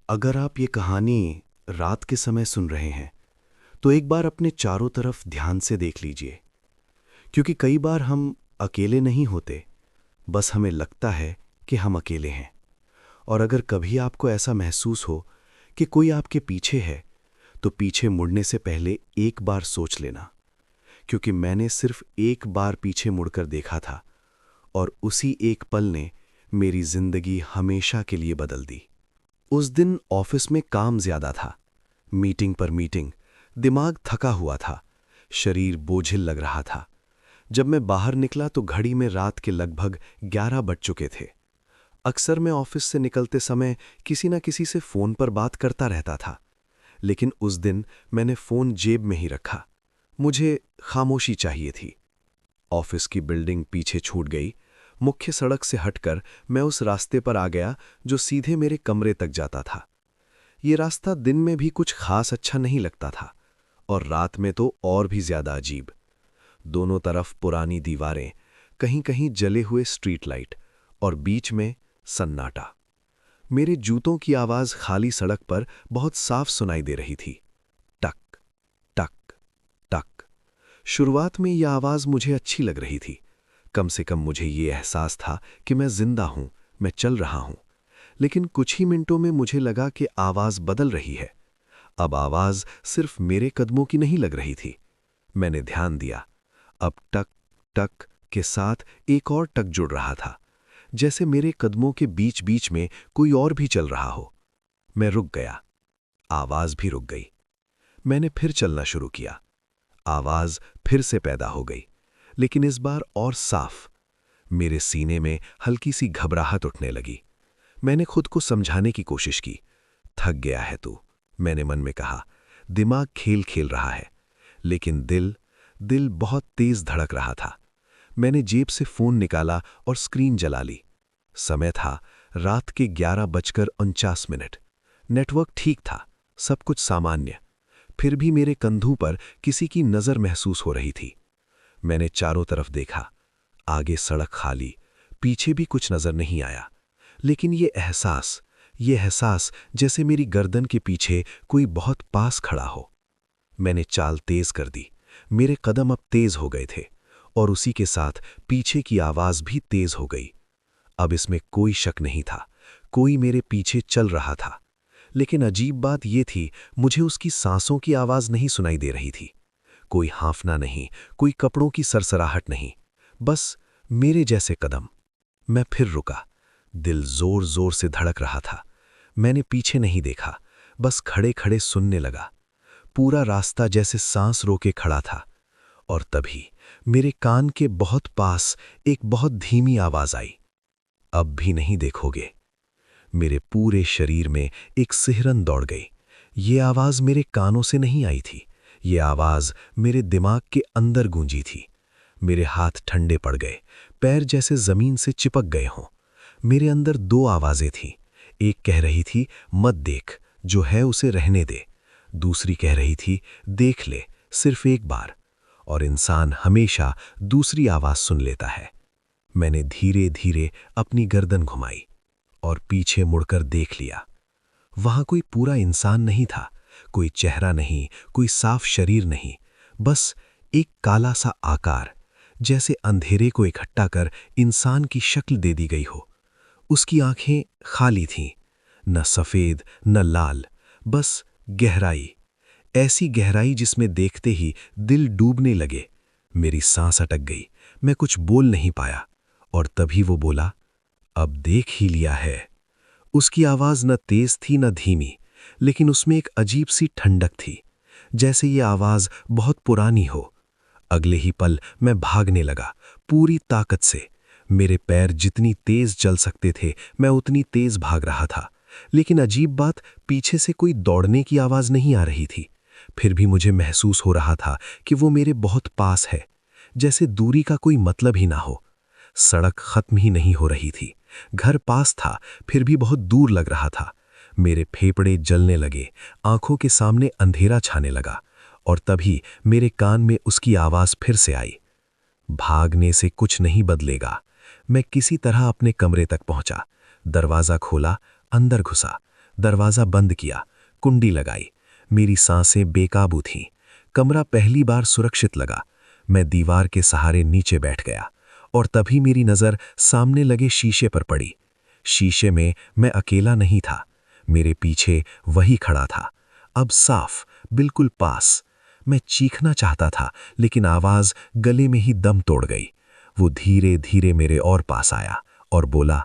अगर आप ये कहानी रात के समय सुन रहे हैं तो एक बार अपने चारों तरफ ध्यान से देख लीजिए, क्योंकि कई बार हम अकेले नहीं होते, बस हमें लगता है कि हम अकेले हैं। और अगर कभी आपको ऐसा महसूस हो कि कोई आपके पीछे है, तो पीछे मुड़ने से पहले एक बार सोच लेना, क्योंकि मैंने सिर्फ एक बार पीछे मुड़कर देखा था और उसी एक पल ने मेरी जिंदगी हमेशा के लिए बदल दी। उस दिन ऑफिस में काम ज्यादा था, मीटिंग पर मीटिंग, दिमाग थका हुआ था, शरीर बोझिल लग रहा था। जब मैं बाहर निकला तो घड़ी में रात के लगभग 11 बज चुके थे। अक्सर मैं ऑफिस से निकलते समय किसी न किसी से फोन पर बात करता रहता था, लेकिन उस दिन मैंने फोन जेब में ही रखा। मुझे खामोशी चाहिए थी। ऑफिस की बिल्डिंग पीछे छूट गई। मुख्य सड़क से हटकर मैं उस रास्ते पर आ गया जो सीधे मेरे कमरे तक जाता था। ये रास्ता दिन में भी कुछ खास अच्छा नहीं लगता था, और रात में तो और भी ज्यादा अजीब। दोनों तरफ पुरानी दीवारें, कहीं कहीं जले हुए स्ट्रीट लाइट, और बीच में सन्नाटा। मेरे जूतों की आवाज खाली सड़क पर बहुत साफ सुनाई दे रही थी। टक टक टक। शुरुआत में यह आवाज मुझे अच्छी लग रही थी। कम से कम मुझे ये एहसास था कि मैं जिंदा हूं, मैं चल रहा हूं। लेकिन कुछ ही मिनटों में मुझे लगा कि आवाज बदल रही है। अब आवाज सिर्फ मेरे कदमों की नहीं लग रही थी। मैंने ध्यान दिया। अब टक टक के साथ एक और टक जुड़ रहा था, जैसे मेरे कदमों के बीच बीच में कोई और भी चल रहा हो। मैं रुक गया। आवाज भी रुक गई। मैंने फिर चलना शुरू किया। आवाज फिर से पैदा हो गई, लेकिन इस बार और साफ। मेरे सीने में हल्की सी घबराहट उठने लगी। मैंने खुद को समझाने की कोशिश की। थक गया है तू, मैंने मन में कहा। दिमाग खेल खेल रहा है, लेकिन दिल दिल बहुत तेज धड़क रहा था। मैंने जेब से फोन निकाला और स्क्रीन जला ली। समय था रात के 11:49। नेटवर्क ठीक था, सब कुछ सामान्य। फिर भी मेरे कंधों पर किसी की नजर महसूस हो रही थी। मैंने चारों तरफ देखा। आगे सड़क खाली, पीछे भी कुछ नजर नहीं आया। लेकिन ये एहसास जैसे मेरी गर्दन के पीछे कोई बहुत पास खड़ा हो। मैंने चाल तेज कर दी। मेरे कदम अब तेज हो गए थे, और उसी के साथ पीछे की आवाज भी तेज हो गई। अब इसमें कोई शक नहीं था, कोई मेरे पीछे चल रहा था। लेकिन अजीब बात यह थी, मुझे उसकी सांसों की आवाज नहीं सुनाई दे रही थी। कोई हांफना नहीं, कोई कपड़ों की सरसराहट नहीं, बस मेरे जैसे कदम। मैं फिर रुका। दिल जोर जोर से धड़क रहा था। मैंने पीछे नहीं देखा, बस खड़े खड़े सुनने लगा। पूरा रास्ता जैसे सांस रोके खड़ा था। और तभी मेरे कान के बहुत पास एक बहुत धीमी आवाज आई। अब भी नहीं देखोगे। मेरे पूरे शरीर में एक सिहरन दौड़ गई। ये आवाज मेरे कानों से नहीं आई थी, ये आवाज मेरे दिमाग के अंदर गूंजी थी। मेरे हाथ ठंडे पड़ गए, पैर जैसे जमीन से चिपक गए हों। मेरे अंदर दो आवाजें थीं। एक कह रही थी, मत देख, जो है उसे रहने दे। दूसरी कह रही थी, देख ले, सिर्फ एक बार। और इंसान हमेशा दूसरी आवाज सुन लेता है। मैंने धीरे धीरे अपनी गर्दन घुमाई और पीछे मुड़कर देख लिया। वहां कोई पूरा इंसान नहीं था, कोई चेहरा नहीं, कोई साफ शरीर नहीं, बस एक काला सा आकार, जैसे अंधेरे को इकट्ठा कर इंसान की शक्ल दे दी गई हो। उसकी आंखें खाली थीं, न सफेद न लाल, बस गहराई। ऐसी गहराई जिसमें देखते ही दिल डूबने लगे। मेरी सांस अटक गई, मैं कुछ बोल नहीं पाया। और तभी वो बोला, अब देख ही लिया है। उसकी आवाज न तेज थी न धीमी, लेकिन उसमें एक अजीब सी ठंडक थी, जैसे ये आवाज बहुत पुरानी हो। अगले ही पल मैं भागने लगा, पूरी ताकत से। मेरे पैर जितनी तेज चल सकते थे, मैं उतनी तेज भाग रहा था। लेकिन अजीब बात, पीछे से कोई दौड़ने की आवाज नहीं आ रही थी। फिर भी मुझे महसूस हो रहा था कि वो मेरे बहुत पास है, जैसे दूरी का कोई मतलब ही ना हो। सड़क खत्म ही नहीं हो रही थी, घर पास था, फिर भी बहुत दूर लग रहा था। मेरे फेफड़े जलने लगे, आंखों के सामने अंधेरा छाने लगा। और तभी मेरे कान में उसकी आवाज फिर से आई, भागने से कुछ नहीं बदलेगा। मैं किसी तरह अपने कमरे तक पहुंचा, दरवाजा खोला, अंदर घुसा। दरवाज़ा बंद किया, कुंडी लगाई। मेरी सांसें बेकाबू थीं। कमरा पहली बार सुरक्षित लगा। मैं दीवार के सहारे नीचे बैठ गया और तभी मेरी नज़र सामने लगे शीशे पर पड़ी। शीशे में मैं अकेला नहीं था, मेरे पीछे वही खड़ा था, अब साफ, बिल्कुल पास। मैं चीखना चाहता था लेकिन आवाज़ गले में ही दम तोड़ गई। वो धीरे धीरे मेरे और पास आया और बोला,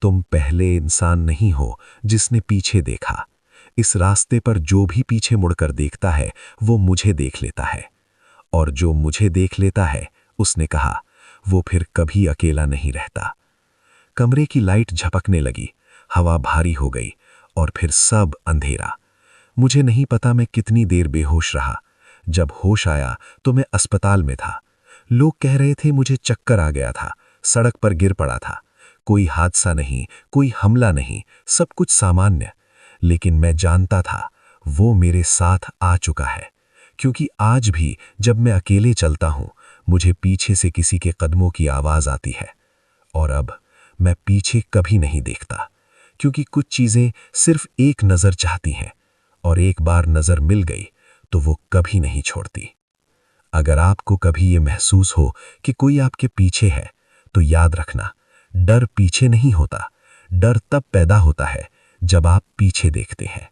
तुम पहले इंसान नहीं हो जिसने पीछे देखा। इस रास्ते पर जो भी पीछे मुड़कर देखता है वो मुझे देख लेता है, और जो मुझे देख लेता है, उसने कहा, वो फिर कभी अकेला नहीं रहता। कमरे की लाइट झपकने लगी, हवा भारी हो गई और फिर सब अंधेरा। मुझे नहीं पता मैं कितनी देर बेहोश रहा। जब होश आया तो मैं अस्पताल में था। लोग कह रहे थे मुझे चक्कर आ गया था, सड़क पर गिर पड़ा था। कोई हादसा नहीं, कोई हमला नहीं, सब कुछ सामान्य। लेकिन मैं जानता था वो मेरे साथ आ चुका है, क्योंकि आज भी जब मैं अकेले चलता हूं, मुझे पीछे से किसी के कदमों की आवाज आती है। और अब मैं पीछे कभी नहीं देखता, क्योंकि कुछ चीजें सिर्फ एक नजर चाहती हैं, और एक बार नजर मिल गई तो वो कभी नहीं छोड़ती। अगर आपको कभी ये महसूस हो कि कोई आपके पीछे है, तो याद रखना, डर पीछे नहीं होता। डर तब पैदा होता है जब आप पीछे देखते हैं।